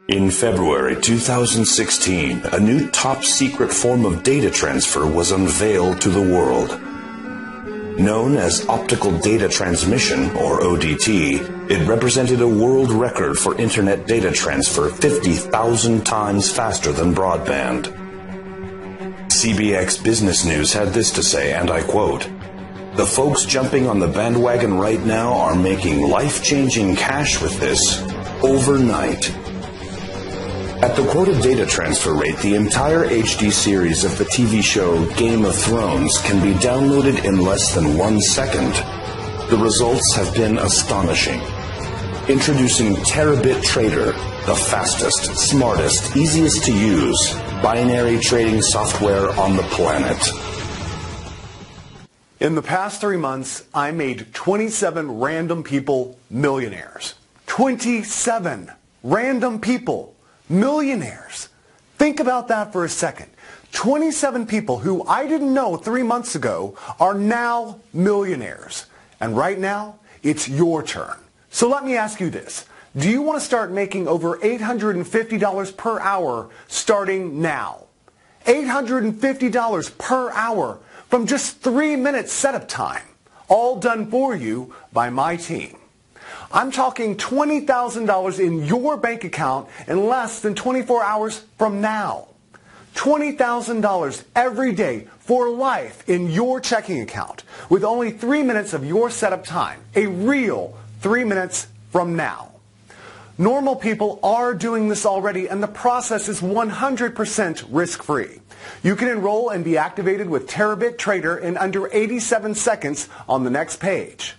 In February 2016, a new top-secret form of data transfer was unveiled to the world. Known as optical data transmission, or ODT, it represented a world record for internet data transfer 50,000 times faster than broadband. CBX Business News had this to say, and I quote, "The folks jumping on the bandwagon right now are making life-changing cash with this overnight." At the quoted data transfer rate, the entire HD series of the TV show Game of Thrones can be downloaded in less than 1 second. The results have been astonishing. Introducing Terabit Trader, the fastest, smartest, easiest to use binary trading software on the planet. In the past 3 months, I made 27 random people millionaires. 27 random people millionaires. Think about that for a second. 27 people who I didn't know 3 months ago are now millionaires. And right now, it's your turn. So let me ask you this. Do you want to start making over $850 per hour starting now? $850 per hour from just 3 minutes setup time. All done for you by my team. I'm talking $20,000 in your bank account in less than 24 hours from now. $20,000 every day for life in your checking account with only 3 minutes of your setup time. A real 3 minutes from now. Normal people are doing this already, and the process is 100% risk-free. You can enroll and be activated with Terabit Trader in under 87 seconds on the next page.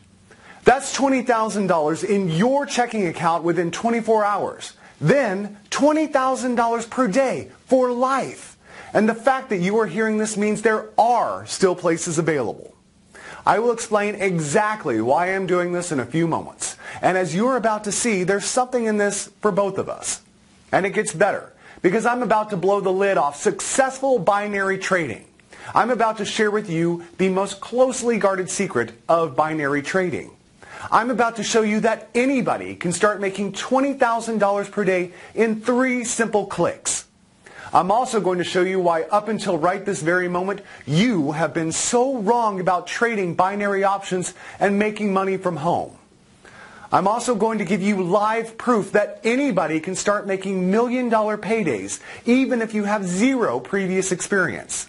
That's $20,000 in your checking account within 24 hours. Then $20,000 per day for life. And the fact that you are hearing this means there are still places available. I will explain exactly why I'm doing this in a few moments. And as you're about to see, there's something in this for both of us. And it gets better, because I'm about to blow the lid off successful binary trading. I'm about to share with you the most closely guarded secret of binary trading. I'm about to show you that anybody can start making $20,000 per day in 3 simple clicks. I'm also going to show you why up until right this very moment, you have been so wrong about trading binary options and making money from home. I'm also going to give you live proof that anybody can start making million-dollar paydays, even if you have 0 previous experience.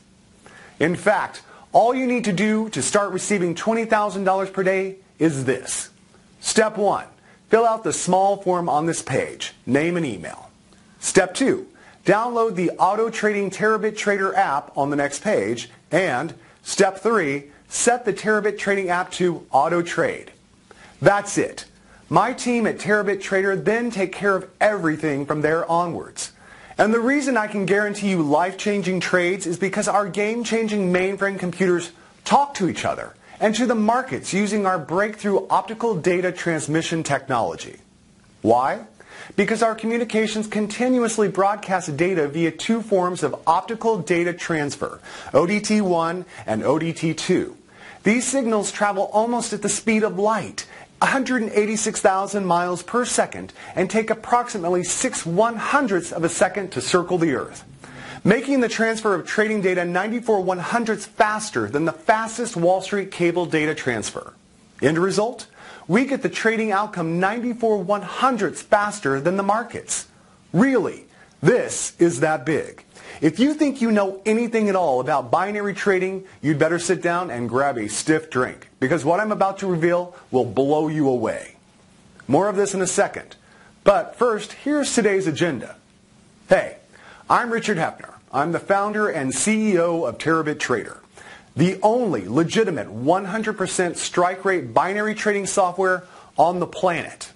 In fact, all you need to do to start receiving $20,000 per day is this. Step 1, fill out the small form on this page, name and email. Step 2, download the Auto Trading Terabit Trader app on the next page. And Step 3, set the Terabit Trading app to Auto Trade. That's it. My team at Terabit Trader then take care of everything from there onwards. And the reason I can guarantee you life-changing trades is because our game-changing mainframe computers talk to each other and to the markets using our breakthrough optical data transmission technology. Why? Because our communications continuously broadcast data via 2 forms of optical data transfer, ODT1 and ODT2. These signals travel almost at the speed of light, 186,000 miles per second, and take approximately 6/100ths of a second to circle the Earth, making the transfer of trading data 94/100ths faster than the fastest Wall Street cable data transfer. End result? We get the trading outcome 94/100ths faster than the markets. Really, this is that big. If you think you know anything at all about binary trading, you'd better sit down and grab a stiff drink, because what I'm about to reveal will blow you away. More of this in a second. But first, here's today's agenda. Hey, I'm Richard Hefner. I'm the founder and CEO of Terabit Trader, the only legitimate 100% strike rate binary trading software on the planet.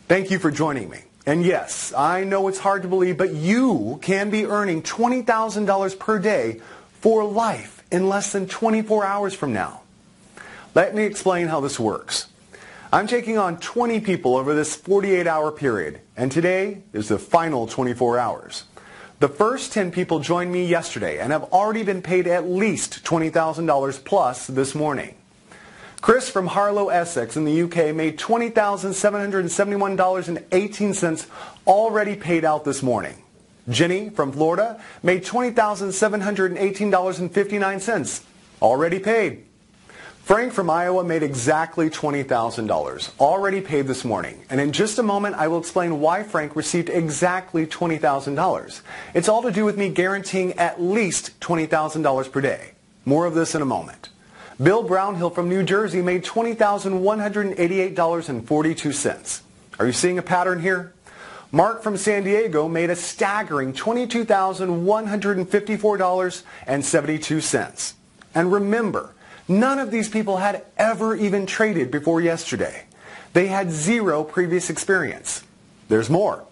Thank you for joining me. And yes, I know it's hard to believe, but you can be earning $20,000 per day for life in less than 24 hours from now. Let me explain how this works. I'm taking on 20 people over this 48-hour period, and today is the final 24 hours. The first 10 people joined me yesterday and have already been paid at least $20,000 plus this morning. Chris from Harlow, Essex in the UK made $20,771.18 already paid out this morning. Jenny from Florida made $20,718.59 already paid. Frank from Iowa made exactly $20,000 already paid this morning. And in just a moment, I will explain why Frank received exactly $20,000. It's all to do with me guaranteeing at least $20,000 per day. More of this in a moment. Bill Brownhill from New Jersey made $20,188.42. Are you seeing a pattern here? Mark from San Diego made a staggering $22,154.72. And remember, none of these people had ever even traded before yesterday. They had zero previous experience. There's more.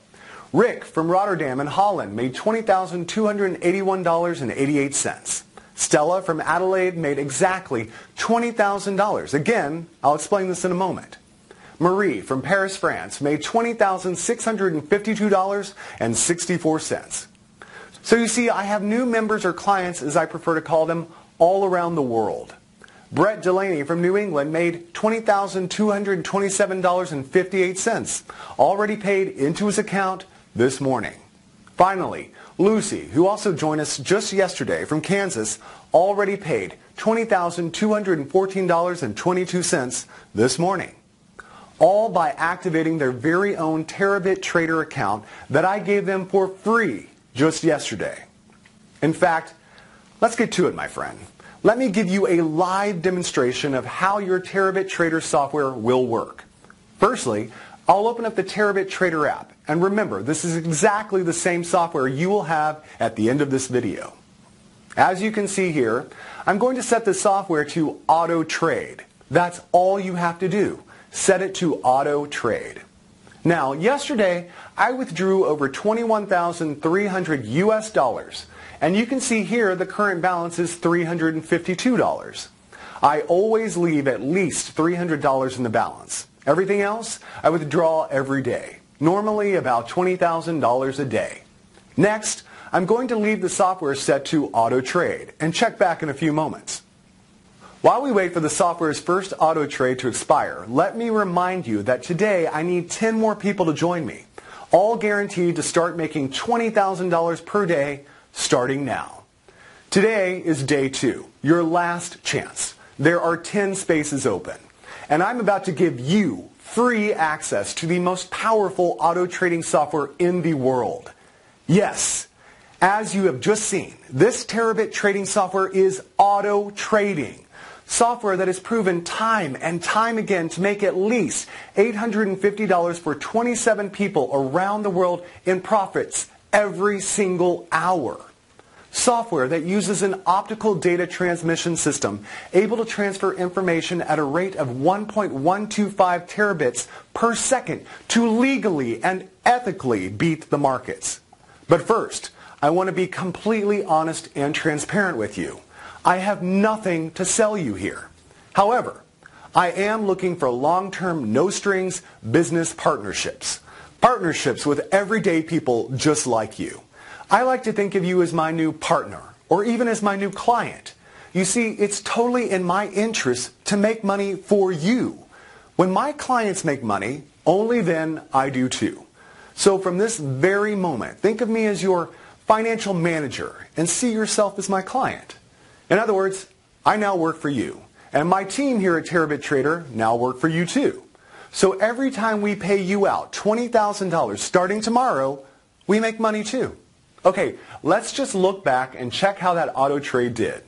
Rick from Rotterdam in Holland made $20,281.88. Stella from Adelaide made exactly $20,000. Again, I'll explain this in a moment. Marie from Paris, France made $20,652.64. So you see, I have new members or clients, as I prefer to call them, all around the world. Brett Delaney from New England made $20,227.58, already paid into his account this morning. Finally, Lucy, who also joined us just yesterday from Kansas, already paid $20,214.22 this morning. All by activating their very own Terabit Trader account that I gave them for free just yesterday. In fact, let's get to it, my friend. Let me give you a live demonstration of how your Terabit Trader software will work. Firstly, I'll open up the Terabit Trader app. And remember, this is exactly the same software you will have at the end of this video. As you can see here, I'm going to set the software to auto trade. That's all you have to do. Set it to auto trade. Now, yesterday, I withdrew over 21,300 US dollars. And you can see here the current balance is $352. I always leave at least $300 in the balance. Everything else, I withdraw every day. Normally about $20,000 a day. Next, I'm going to leave the software set to auto trade and check back in a few moments. While we wait for the software's first auto trade to expire, let me remind you that today I need 10 more people to join me, all guaranteed to start making $20,000 per day starting now. Today is day 2, your last chance. There are 10 spaces open, and I'm about to give you free access to the most powerful auto trading software in the world. Yes, as you have just seen, this Terabit trading software is auto trading. Software that has proven time and time again to make at least $850 for 27 people around the world in profits every single hour. Software that uses an optical data transmission system able to transfer information at a rate of 1.125 terabits per second to legally and ethically beat the markets. But first, I want to be completely honest and transparent with you. I have nothing to sell you here. However, I am looking for long-term, no-strings business partnerships. Partnerships with everyday people just like you. I like to think of you as my new partner, or even as my new client. You see, it's totally in my interest to make money for you. When my clients make money, only then I do too. So from this very moment, think of me as your financial manager and see yourself as my client. In other words, I now work for you. And my team here at Terabit Trader now work for you too. So every time we pay you out $20,000 starting tomorrow, we make money too. Okay, let's just look back and check how that auto trade did.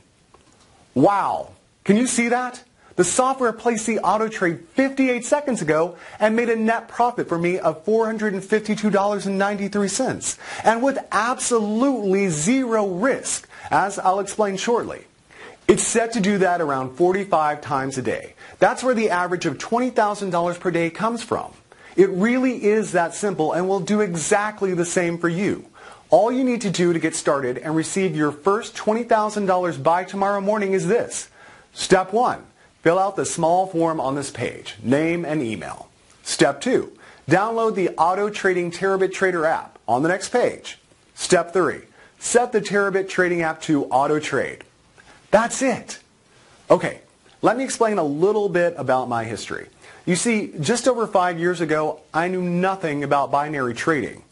Wow, can you see that? The software placed the auto trade 58 seconds ago and made a net profit for me of $452.93. And with absolutely zero risk, as I'll explain shortly. It's set to do that around 45 times a day. That's where the average of $20,000 per day comes from. It really is that simple and will do exactly the same for you. All you need to do to get started and receive your first $20,000 by tomorrow morning is this. Step 1. Fill out the small form on this page, name and email. Step 2. Download the Auto Trading Terabit Trader app on the next page. Step 3. Set the Terabit Trading app to auto trade. That's it. Okay, Let me explain a little bit about my history. You see, just over 5 years ago, I knew nothing about binary trading.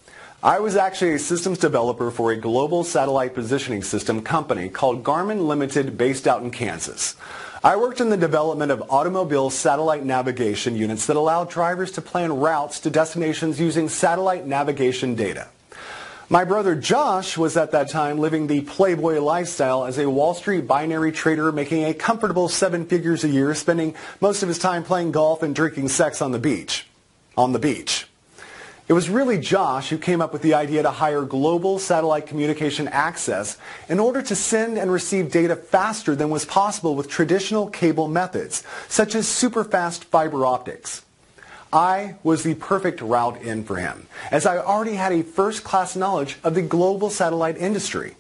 I was actually a systems developer for a global satellite positioning system company called Garmin Limited based out in Kansas. I worked in the development of automobile satellite navigation units that allowed drivers to plan routes to destinations using satellite navigation data. My brother Josh was at that time living the playboy lifestyle as a Wall Street binary trader, making a comfortable 7 figures a year, spending most of his time playing golf and drinking sex on the beach. It was really Josh who came up with the idea to hire global satellite communication access in order to send and receive data faster than was possible with traditional cable methods, such as super-fast fiber optics. I was the perfect route in for him, as I already had a first-class knowledge of the global satellite industry.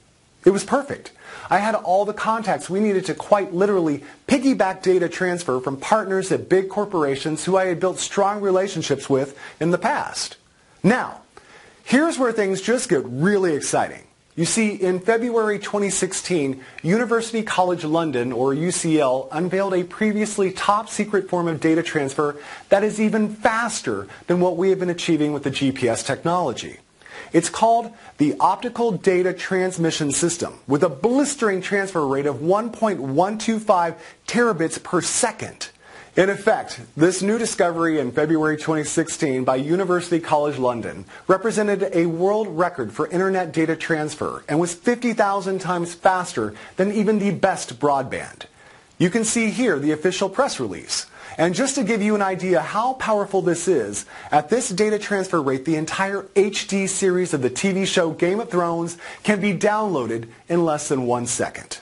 It was perfect. I had all the contacts we needed to quite literally piggyback data transfer from partners at big corporations who I had built strong relationships with in the past. Now, here's where things just get really exciting. You see, in February 2016, University College London, or UCL, unveiled a previously top-secret form of data transfer that is even faster than what we have been achieving with the GPS technology. It's called the Optical Data Transmission System, with a blistering transfer rate of 1.125 terabits per second. In effect, this new discovery in February 2016 by University College London represented a world record for internet data transfer and was 50,000 times faster than even the best broadband. You can see here the official press release. And just to give you an idea how powerful this is, at this data transfer rate, the entire HD series of the TV show Game of Thrones can be downloaded in less than 1 second.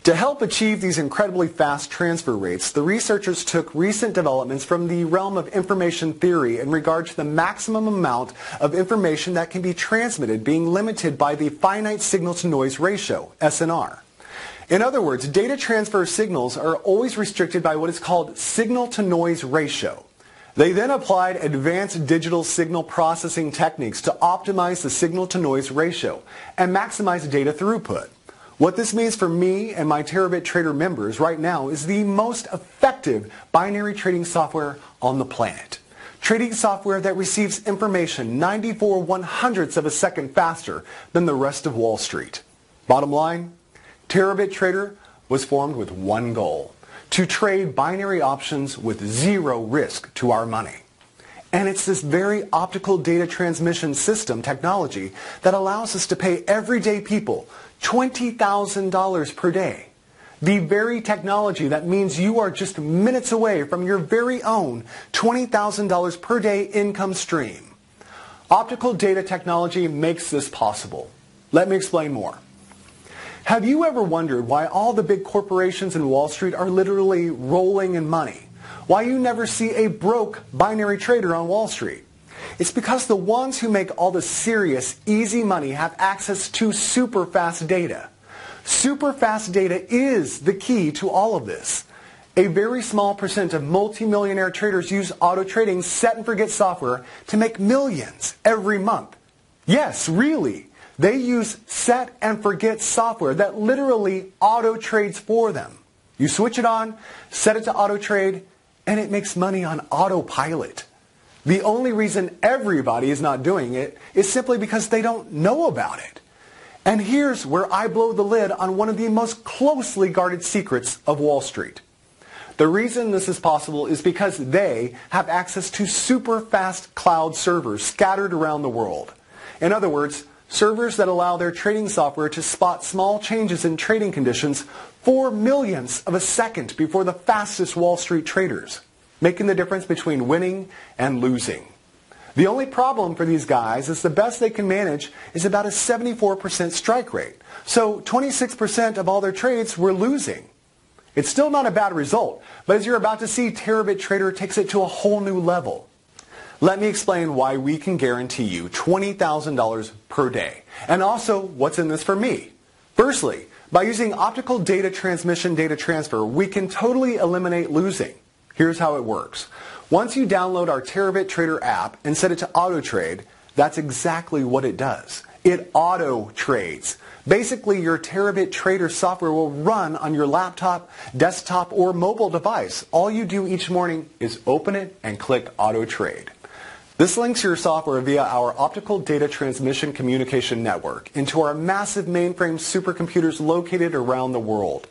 To help achieve these incredibly fast transfer rates, the researchers took recent developments from the realm of information theory in regard to the maximum amount of information that can be transmitted being limited by the finite signal-to-noise ratio, SNR. In other words, data transfer signals are always restricted by what is called signal-to-noise ratio. They then applied advanced digital signal processing techniques to optimize the signal-to-noise ratio and maximize data throughput. What this means for me and my Terabit Trader members right now is the most effective binary trading software on the planet. Trading software that receives information 94/100ths of a second faster than the rest of Wall Street. Bottom line, Terabit Trader was formed with one goal: to trade binary options with zero risk to our money. And it's this very optical data transmission system technology that allows us to pay everyday people $20,000 per day. The very technology that means you are just minutes away from your very own $20,000 per day income stream. Optical data technology makes this possible. Let me explain more. Have you ever wondered why all the big corporations in Wall Street are literally rolling in money? Why you never see a broke binary trader on Wall Street? It's because the ones who make all the serious, easy money have access to super fast data. Super fast data is the key to all of this. A very small percent of multimillionaire traders use auto trading set and forget software to make millions every month. Yes, really. They use set and forget software that literally auto trades for them. You switch it on, set it to auto trade, and it makes money on autopilot. The only reason everybody is not doing it is simply because they don't know about it. And here's where I blow the lid on one of the most closely guarded secrets of Wall Street. The reason this is possible is because they have access to super fast cloud servers scattered around the world. In other words, servers that allow their trading software to spot small changes in trading conditions 4/millionths of a second before the fastest Wall Street traders, making the difference between winning and losing. The only problem for these guys is the best they can manage is about a 74% strike rate. So 26% of all their trades were losing. It's still not a bad result, but as you're about to see, Terabit Trader takes it to a whole new level. Let me explain why we can guarantee you $20,000 per day, and also what's in this for me. Firstly, by using optical data transmission data transfer, we can totally eliminate losing. Here's how it works. Once you download our Terabit Trader app and set it to auto trade, that's exactly what it does. It auto trades, Basically, your Terabit Trader software will run on your laptop, desktop, or mobile device. All you do each morning is open it and click Auto Trade. This links your software via our optical data transmission communication network into our massive mainframe supercomputers located around the world.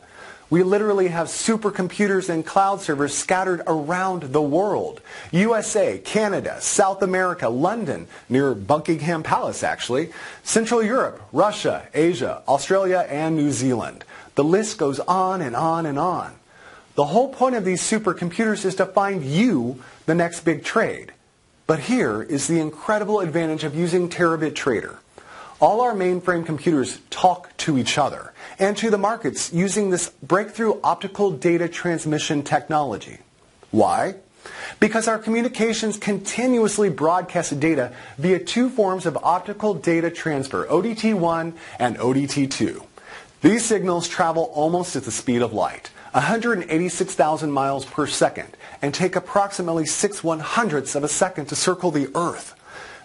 We literally have supercomputers and cloud servers scattered around the world. USA, Canada, South America, London, near Buckingham Palace actually, Central Europe, Russia, Asia, Australia, and New Zealand. The list goes on and on and on. The whole point of these supercomputers is to find you the next big trade. But here is the incredible advantage of using Terabit Trader. All our mainframe computers talk to each other and to the markets using this breakthrough optical data transmission technology. Why? Because our communications continuously broadcast data via two forms of optical data transfer, ODT1 and ODT2. These signals travel almost at the speed of light, 186,000 miles per second, and take approximately 6/100ths of a second to circle the Earth,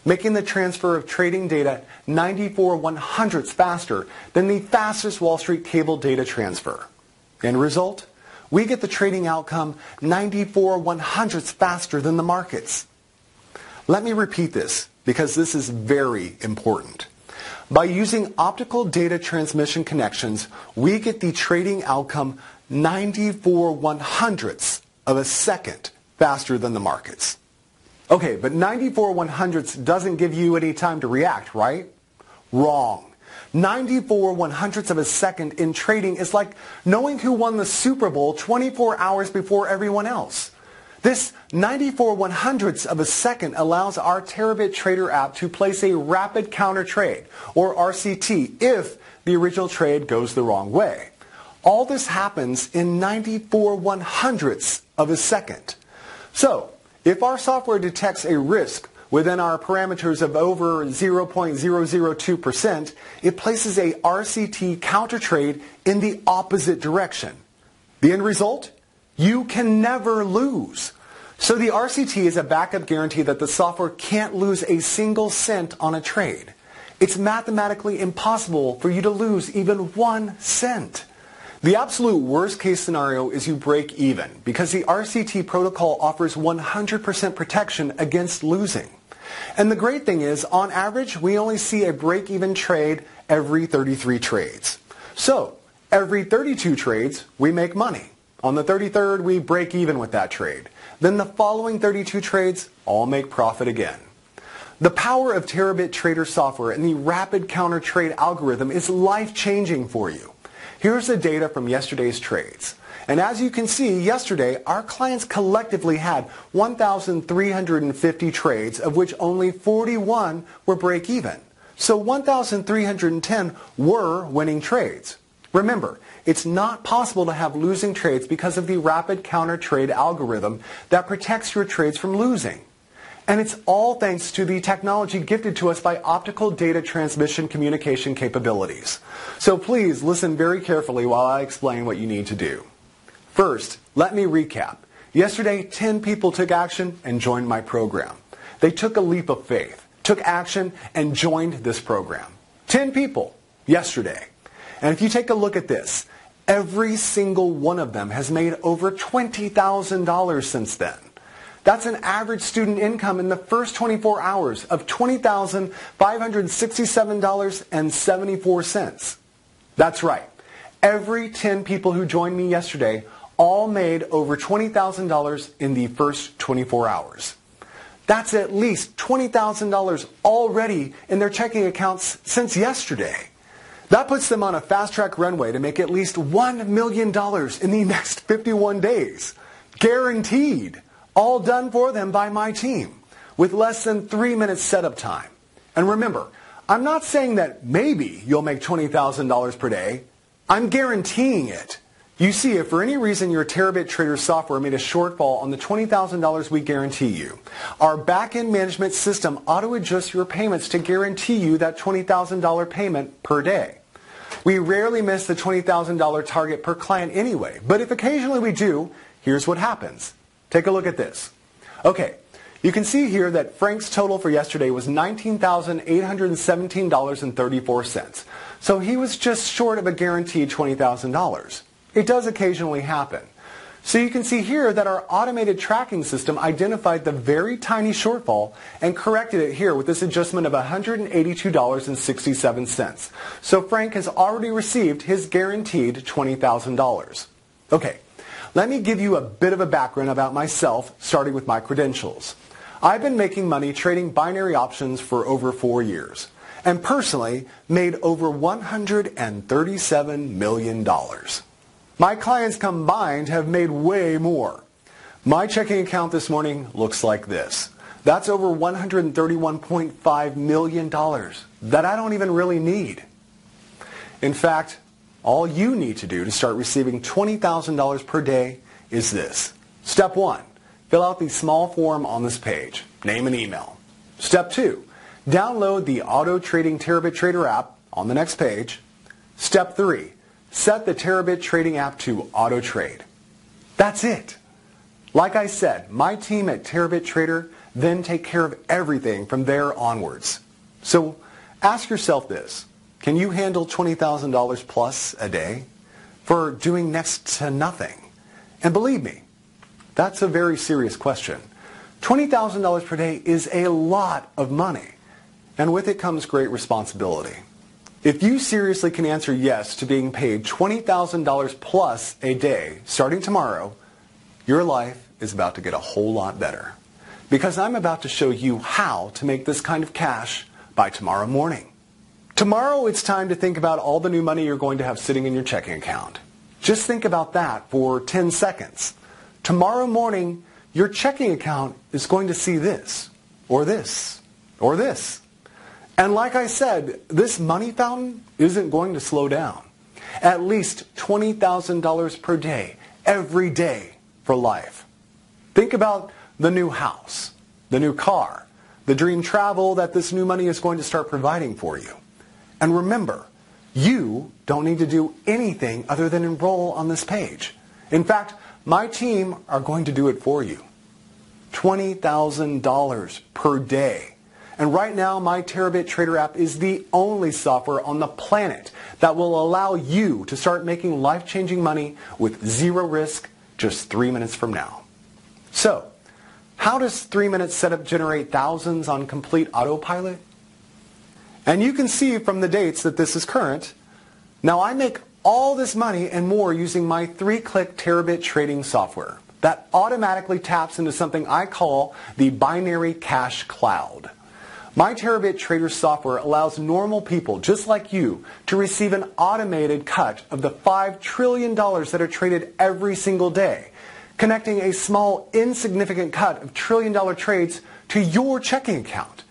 making the transfer of trading data 94/100ths faster than the fastest Wall Street cable data transfer. End result? We get the trading outcome 94/100ths faster than the markets. Let me repeat this because this is very important. By using optical data transmission connections, we get the trading outcome 94/100ths of a second faster than the markets. Okay, but 94/100ths doesn't give you any time to react, right? Wrong. 94/100ths of a second in trading is like knowing who won the Super Bowl 24 hours before everyone else. This 94/100ths of a second allows our Terabit Trader app to place a rapid counter trade, or RCT, if the original trade goes the wrong way. All this happens in 94/100ths of a second. So, if our software detects a risk within our parameters of over 0.002%, it places a RCT counter trade in the opposite direction. The end result? You can never lose. So the RCT is a backup guarantee that the software can't lose a single cent on a trade. It's mathematically impossible for you to lose even 1 cent. The absolute worst case scenario is you break even because the RCT protocol offers 100% protection against losing. And the great thing is, on average, we only see a break-even trade every 33 trades. So, every 32 trades, we make money. On the 33rd, we break even with that trade. Then the following 32 trades all make profit again. The power of Terabit Trader software and the rapid counter trade algorithm is life-changing for you. Here's the data from yesterday's trades. And as you can see, yesterday, our clients collectively had 1,350 trades, of which only 41 were break-even. So 1,310 were winning trades. Remember, it's not possible to have losing trades because of the rapid counter trade algorithm that protects your trades from losing. And it's all thanks to the technology gifted to us by optical data transmission communication capabilities. So please listen very carefully while I explain what you need to do. First, let me recap. Yesterday, 10 people took action and joined my program. They took a leap of faith, took action, and joined this program. 10 people yesterday. And if you take a look at this, every single one of them has made over $20,000 since then. That's an average student income in the first 24 hours of $20,567.74. That's right. Every 10 people who joined me yesterday all made over $20,000 in the first 24 hours. That's at least $20,000 already in their checking accounts since yesterday. That puts them on a fast-track runway to make at least $1 million in the next 51 days. Guaranteed. All done for them by my team, with less than 3 minutes setup time. And remember, I'm not saying that maybe you'll make $20,000 per day. I'm guaranteeing it. You see, if for any reason your Terabit Trader software made a shortfall on the $20,000 we guarantee you, our back-end management system auto-adjusts your payments to guarantee you that $20,000 payment per day. We rarely miss the $20,000 target per client anyway, but if occasionally we do, here's what happens. Take a look at this. Okay, You can see here that Frank's total for yesterday was $19,817.34. So he was just short of a guaranteed $20,000. It does occasionally happen. So you can see here that our automated tracking system identified the very tiny shortfall and corrected it here with this adjustment of $182.67. So Frank has already received his guaranteed $20,000. Okay, let me give you a bit of a background about myself, starting with my credentials. I've been making money trading binary options for over 4 years, and personally made over $137 million. My clients combined have made way more. My checking account this morning looks like this. That's over $131.5 million that I don't even really need. In fact, all you need to do to start receiving $20,000 per day is this. Step 1, fill out the small form on this page. Name and email. Step 2, download the Auto Trading Terabit Trader app on the next page. Step 3, set the Terabit Trading app to auto trade. That's it. Like I said, my team at Terabit Trader then take care of everything from there onwards. So ask yourself this. Can you handle $20,000 plus a day for doing next to nothing? And believe me, that's a very serious question. $20,000 per day is a lot of money, and with it comes great responsibility. If you seriously can answer yes to being paid $20,000 plus a day starting tomorrow, your life is about to get a whole lot better. Because I'm about to show you how to make this kind of cash by tomorrow morning. Tomorrow it's time to think about all the new money you're going to have sitting in your checking account. Just think about that for 10 seconds. Tomorrow morning, your checking account is going to see this, or this, or this. And like I said, this money fountain isn't going to slow down. At least $20,000 per day, every day for life. Think about the new house, the new car, the dream travel that this new money is going to start providing for you. And remember, you don't need to do anything other than enroll on this page. In fact, my team are going to do it for you. $20,000 per day. And right now, my Terabit Trader app is the only software on the planet that will allow you to start making life-changing money with zero risk just 3 minutes from now. So, how does 3 minutes setup generate thousands on complete autopilot? And you can see from the dates that this is current. Now I make all this money and more using my 3-click Terabit trading software that automatically taps into something I call the binary cash cloud. My Terabit Trader software allows normal people just like you to receive an automated cut of the $5 trillion that are traded every single day, connecting a small, insignificant cut of trillion-dollar trades to your checking account.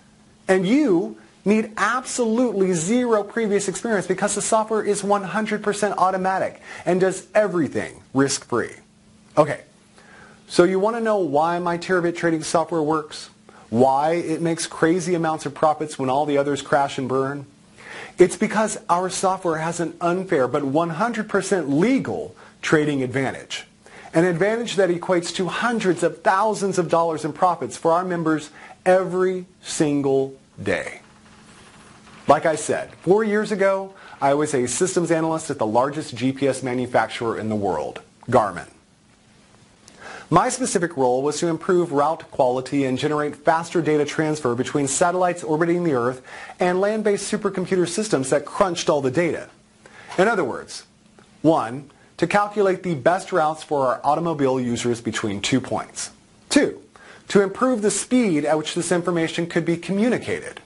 And you need absolutely zero previous experience because the software is 100% automatic and does everything risk-free. Okay, so you want to know why my Terabit trading software works? Why it makes crazy amounts of profits when all the others crash and burn? It's because our software has an unfair but 100% legal trading advantage. An advantage that equates to hundreds of thousands of dollars in profits for our members every single day. Like I said, 4 years ago, I was a systems analyst at the largest GPS manufacturer in the world, Garmin. My specific role was to improve route quality and generate faster data transfer between satellites orbiting the Earth and land-based supercomputer systems that crunched all the data. In other words, 1, to calculate the best routes for our automobile users between 2 points. 2, to improve the speed at which this information could be communicated.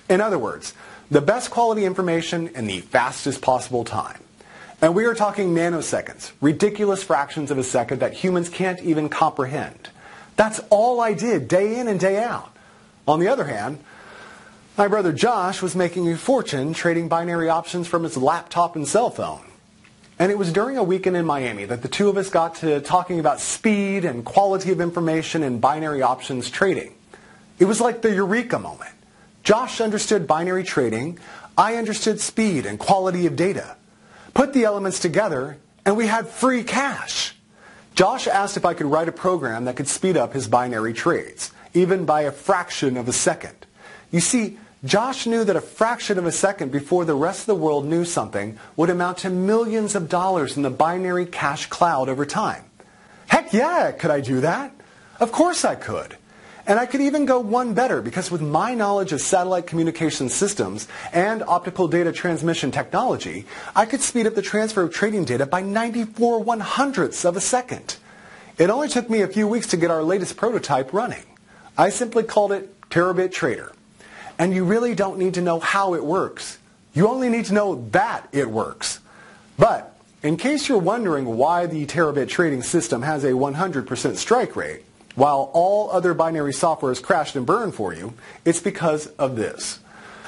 In other words, the best quality information in the fastest possible time. And we are talking nanoseconds, ridiculous fractions of a second that humans can't even comprehend. That's all I did day in and day out. On the other hand, my brother Josh was making a fortune trading binary options from his laptop and cell phone. And it was during a weekend in Miami that the two of us got to talking about speed and quality of information in binary options trading. It was like the eureka moment. Josh understood binary trading, I understood speed and quality of data. Put the elements together, and we had free cash. Josh asked if I could write a program that could speed up his binary trades. even by a fraction of a second. You see, Josh knew that a fraction of a second before the rest of the world knew something would amount to millions of dollars in the binary cash cloud over time. Heck yeah, could I do that? Of course I could. And I could even go one better, because with my knowledge of satellite communication systems and optical data transmission technology, I could speed up the transfer of trading data by 94/100ths of a second. It only took me a few weeks to get our latest prototype running. I simply called it Terabit Trader. And you really don't need to know how it works. You only need to know that it works. But in case you're wondering why the Terabit trading system has a 100% strike rate, while all other binary software has crashed and burned for you, it's because of this.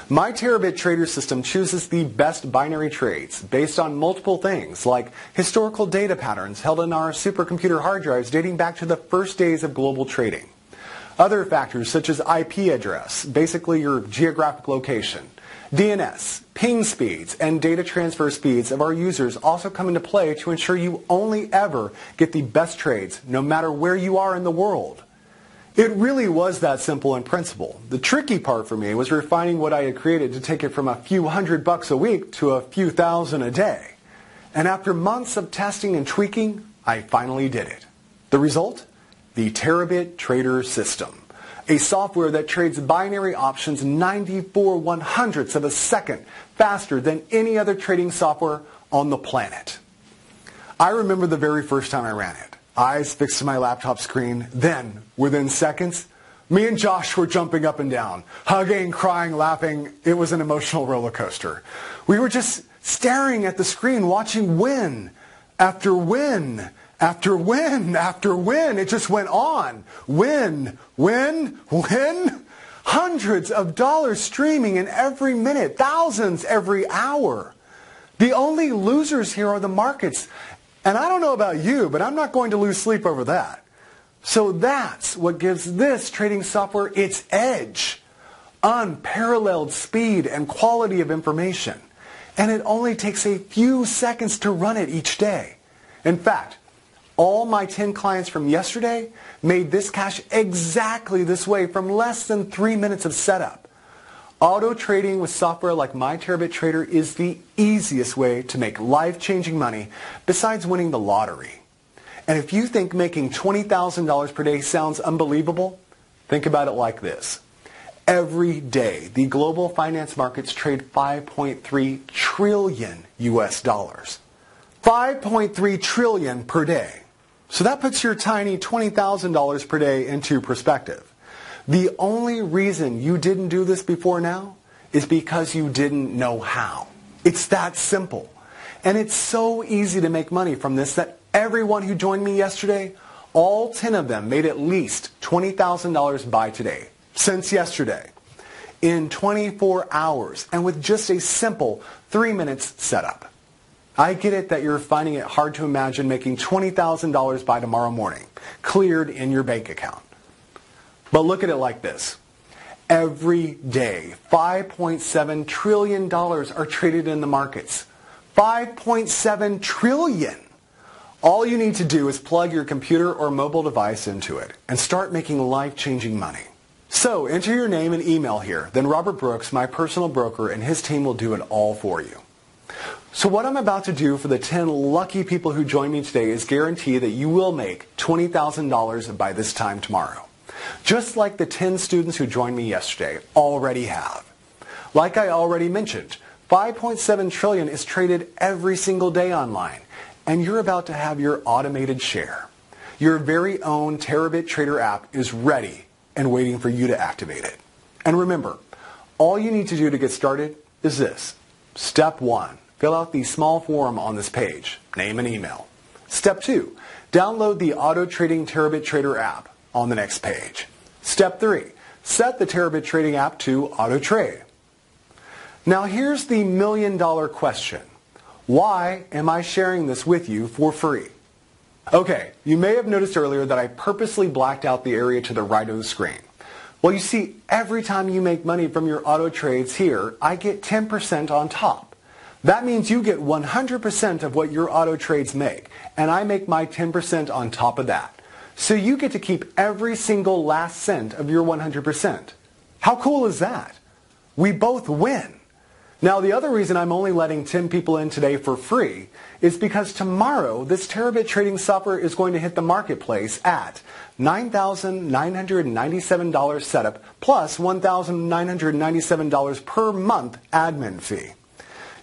My Terabit trader system chooses the best binary trades based on multiple things like historical data patterns held in our supercomputer hard drives dating back to the first days of global trading. Other factors such as IP address, basically your geographic location, DNS, ping speeds, and data transfer speeds of our users also come into play to ensure you only ever get the best trades, no matter where you are in the world. It really was that simple in principle. The tricky part for me was refining what I had created to take it from a few $100 a week to a few thousand a day. And after months of testing and tweaking, I finally did it. The result? The Terabit Trader System, a software that trades binary options 94/100ths of a second faster than any other trading software on the planet. I remember the very first time I ran it. Eyes fixed to my laptop screen. Then, within seconds, me and Josh were jumping up and down, hugging, crying, laughing. It was an emotional roller coaster. We were just staring at the screen, watching win after win after win after win. It just went on. Win, win, win. Hundreds of dollars streaming in every minute, thousands every hour. The only losers here are the markets. And I don't know about you, but I'm not going to lose sleep over that. So that's what gives this trading software its edge. Unparalleled speed and quality of information. And it only takes a few seconds to run it each day. In fact, all my 10 clients from yesterday made this cash exactly this way from less than 3 minutes of setup. Auto trading with software like my Terabit Trader is the easiest way to make life-changing money besides winning the lottery. And if you think making $20,000 per day sounds unbelievable, think about it like this. Every day, the global finance markets trade 5.3 trillion US dollars. 5.3 trillion per day. So that puts your tiny $20,000 per day into perspective. The only reason you didn't do this before now is because you didn't know how. It's that simple. And it's so easy to make money from this that everyone who joined me yesterday, all 10 of them made at least $20,000 by today, since yesterday, in 24 hours and with just a simple 3 minutes setup. I get it that you're finding it hard to imagine making $20,000 by tomorrow morning, cleared in your bank account. But look at it like this. Every day, $5.7 trillion are traded in the markets. $5.7 trillion! All you need to do is plug your computer or mobile device into it and start making life-changing money. So, enter your name and email here. Then Robert Brooks, my personal broker, and his team will do it all for you. So what I'm about to do for the 10 lucky people who join me today is guarantee that you will make $20,000 by this time tomorrow. Just like the 10 students who joined me yesterday already have. Like I already mentioned, 5.7 trillion is traded every single day online, and you're about to have your automated share. Your very own Terabit Trader app is ready and waiting for you to activate it. And remember, all you need to do to get started is this. Step 1. Fill out the small form on this page, name and email. Step 2. Download the Auto Trading Terabit Trader app on the next page. Step 3. Set the Terabit Trading app to Auto Trade. Now here's the million-dollar question. Why am I sharing this with you for free? Okay, you may have noticed earlier that I purposely blacked out the area to the right of the screen. Well, you see, every time you make money from your auto trades here, I get 10% on top. That means you get 100% of what your auto trades make, and I make my 10% on top of that. So you get to keep every single last cent of your 100%. How cool is that? We both win. Now, the other reason I'm only letting 10 people in today for free is because tomorrow this terabit trading software is going to hit the marketplace at $9,997 setup plus $1,997 per month admin fee.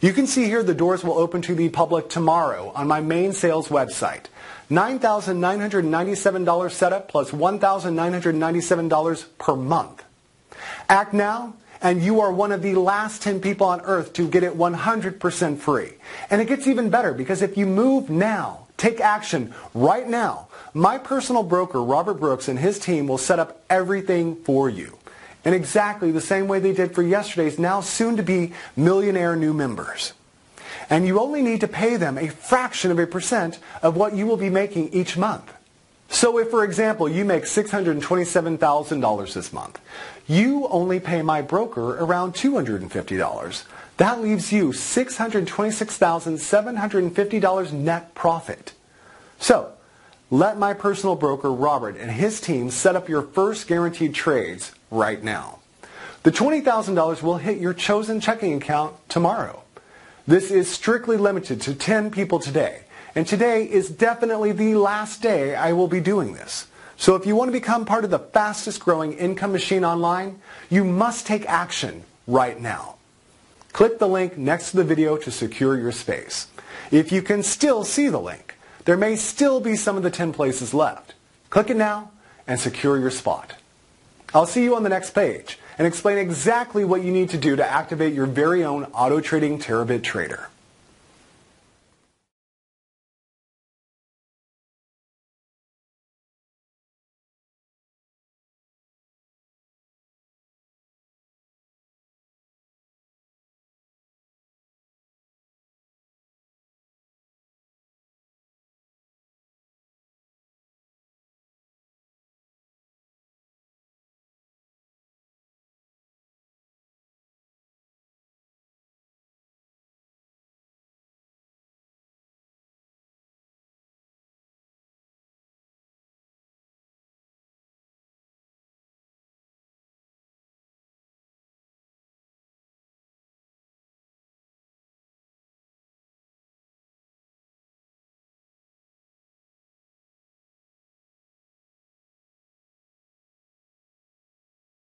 You can see here the doors will open to the public tomorrow on my main sales website. $9,997 setup plus $1,997 per month. Act now, and you are one of the last 10 people on earth to get it 100% free. And it gets even better because if you move now, take action right now, my personal broker, Robert Brooks, and his team will set up everything for you in exactly the same way they did for yesterday's now soon-to-be millionaire new members. And you only need to pay them a fraction of a percent of what you will be making each month. So if, for example, you make $627,000 this month, you only pay my broker around $250. That leaves you $626,750 net profit. So, let my personal broker, Robert, and his team set up your first guaranteed trades right now. The $20,000 will hit your chosen checking account tomorrow. This is strictly limited to 10 people today. And today is definitely the last day I will be doing this. So if you want to become part of the fastest growing income machine online, you must take action right now. Click the link next to the video to secure your space. If you can still see the link, there may still be some of the 10 places left. Click it now and secure your spot. I'll see you on the next page and explain exactly what you need to do to activate your very own auto trading terabit trader.